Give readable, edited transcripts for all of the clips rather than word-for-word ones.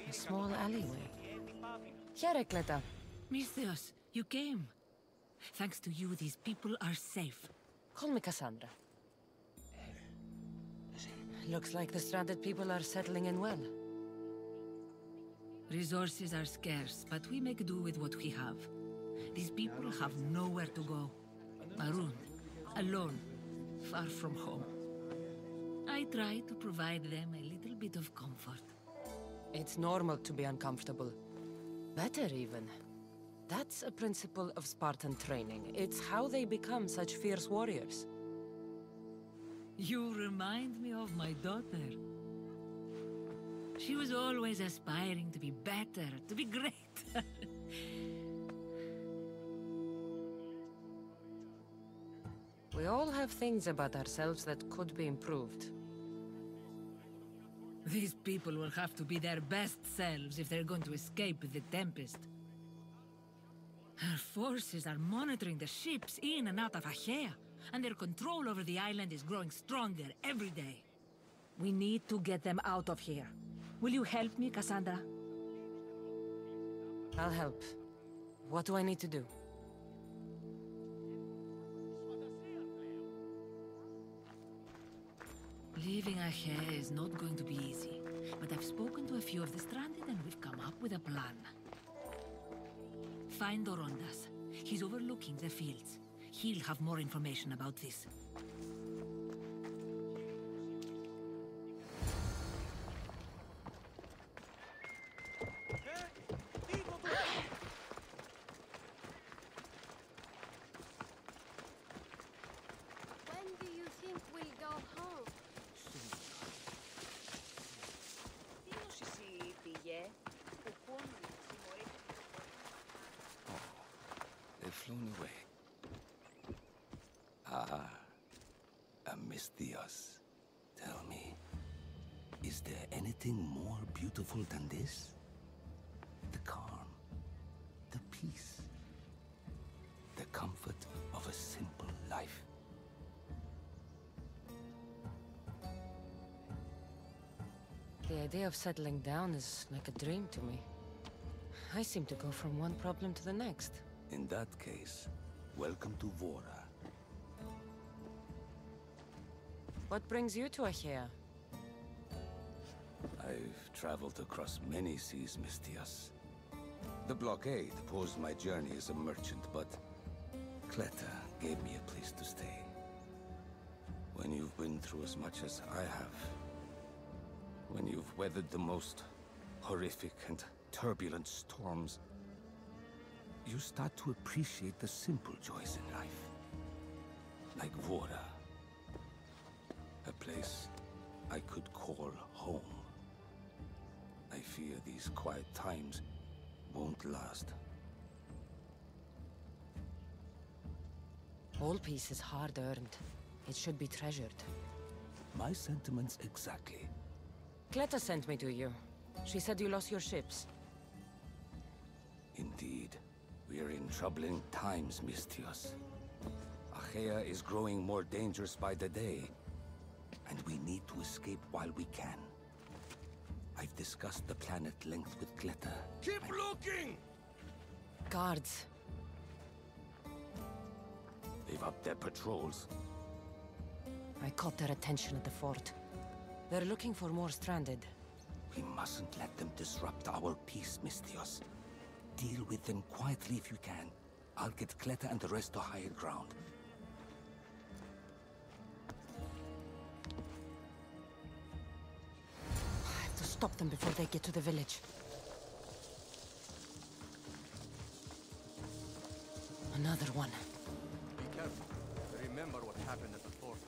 A small alleyway. Here, Cleta. Misthios, you came. Thanks to you, these people are safe. Call me Cassandra. Looks like the stranded people are settling in well. Resources are scarce, but we make do with what we have. These people have nowhere to go. Marooned, alone, far from home. I try to provide them a little bit of comfort. It's normal to be uncomfortable. Better even. That's a principle of Spartan training. It's how they become such fierce warriors. You remind me of my daughter. She was always aspiring to be better, to be great. We all have things about ourselves that could be improved. These people will have to be their best selves if they're going to escape the Tempest. Our forces are monitoring the ships in and out of Achaea, and their control over the island is growing stronger every day. We need to get them out of here. Will you help me, Cassandra? I'll help. What do I need to do? Leaving Achaea is not going to be easy, but I've spoken to a few of the stranded and we've come up with a plan. Find Dorondas. He's overlooking the fields. He'll have more information about this. When do you think we'll go home? They've flown away. Ah, Misthios. Tell me, is there anything more beautiful than this? The calm, the peace, the comfort of a simple life. The idea of settling down is like a dream to me. I seem to go from one problem to the next. In that case, welcome to Vora. What brings you to Achaea? I've traveled across many seas, Misthios. The blockade posed my journey as a merchant, but Cleta gave me a place to stay. When you've been through as much as I have, when you've weathered the most horrific and turbulent storms, you start to appreciate the simple joys in life. Like Vora. A place I could call home. I fear these quiet times won't last. All peace is hard-earned. It should be treasured. My sentiments exactly. Cleta sent me to you. She said you lost your ships. Indeed. We are in troubling times, Misthios. Achaea is growing more dangerous by the day, and we need to escape while we can. I've discussed the plan at length with Cleta. Keep looking! Guards. They've upped their patrols. I caught their attention at the fort. They're looking for more stranded. We mustn't let them disrupt our peace, Misthios. Deal with them quietly if you can. I'll get Cleta and the rest to higher ground. I have to stop them before they get to the village. Another one. Be careful. Remember what happened at the fort.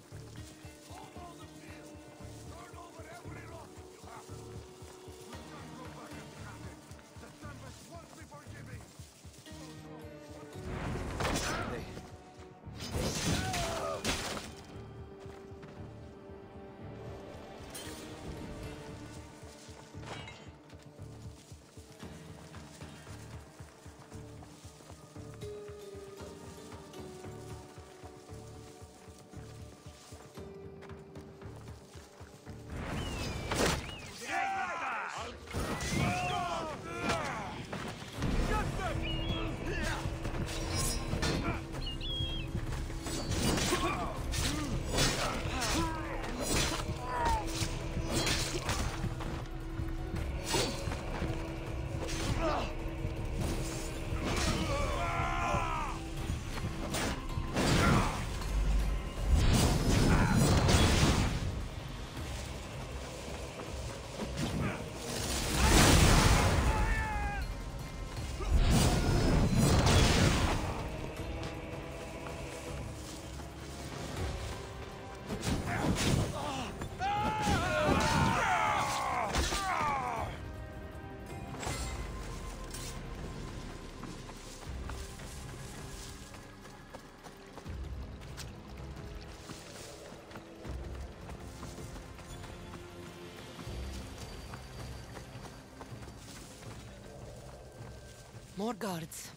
More guards.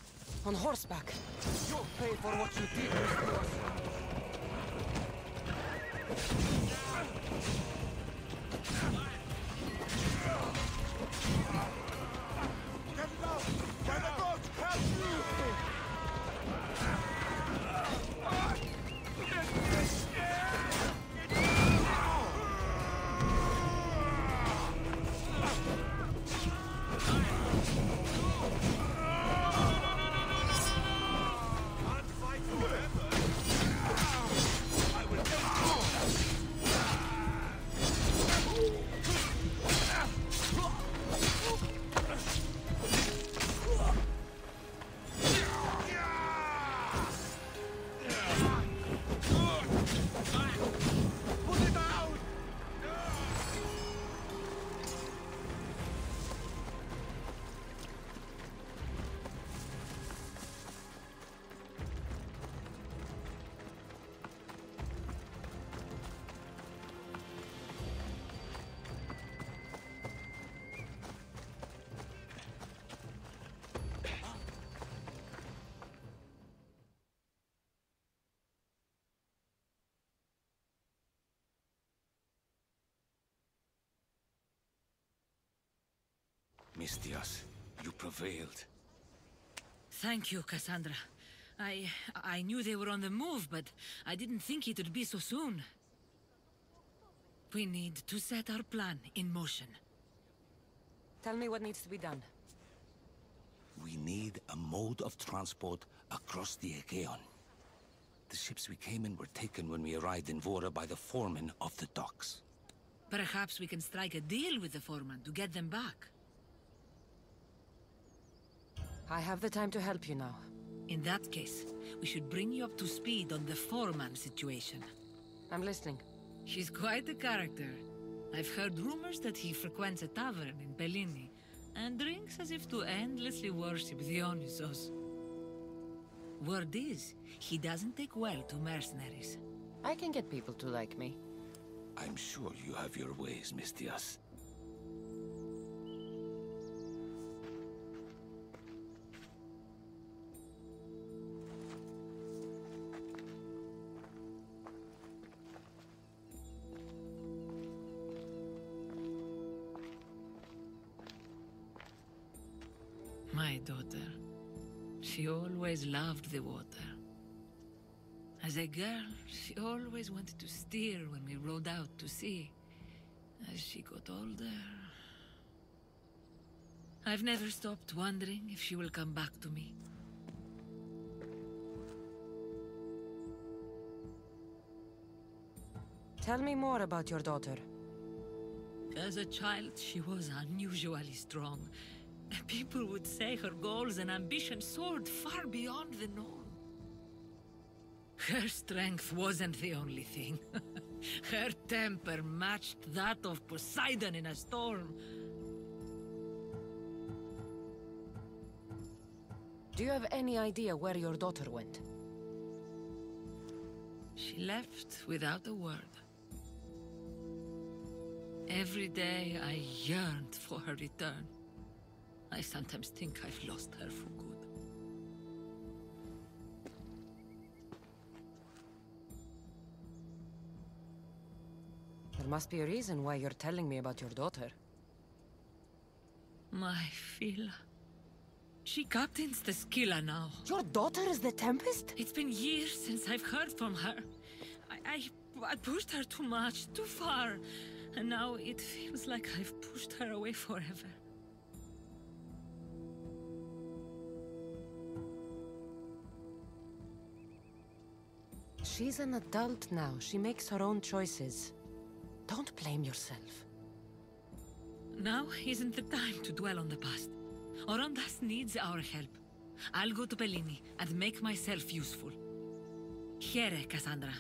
On horseback. You'll pay for what you did, Mistios. Get down! By the gods, help you! Mistios, you prevailed. Thank you, Cassandra. I knew they were on the move, but I didn't think it would be so soon. We need to set our plan in motion. Tell me what needs to be done. We need a mode of transport across the Aegean. The ships we came in were taken when we arrived in Vora by the foreman of the docks. Perhaps we can strike a deal with the foreman to get them back. I have the time to help you now. In that case, we should bring you up to speed on the foreman situation. I'm listening. She's quite a character. I've heard rumors that he frequents a tavern in Bellini, and drinks as if to endlessly worship Dionysos. Word is, he doesn't take well to mercenaries. I can get people to like me. I'm sure you have your ways, Mistios. My daughter. She always loved the water. As a girl, she always wanted to steer when we rode out to sea. As she got older... I've never stopped wondering if she will come back to me. Tell me more about your daughter. As a child, she was unusually strong. People would say her goals and ambitions soared far beyond the norm. Her strength wasn't the only thing. Her temper matched that of Poseidon in a storm. Do you have any idea where your daughter went? She left without a word. Every day I yearned for her return. I sometimes think I've lost her for good. There must be a reason why you're telling me about your daughter. My Fila. She captains the Scylla now. Your daughter is the Tempest? It's been years since I've heard from her. I pushed her too much, too far. And now it feels like I've pushed her away forever. She's an adult now. She makes her own choices. Don't blame yourself. Now isn't the time to dwell on the past. Orondas needs our help. I'll go to Bellini and make myself useful. Here, Cassandra.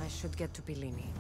I should get to Bellini.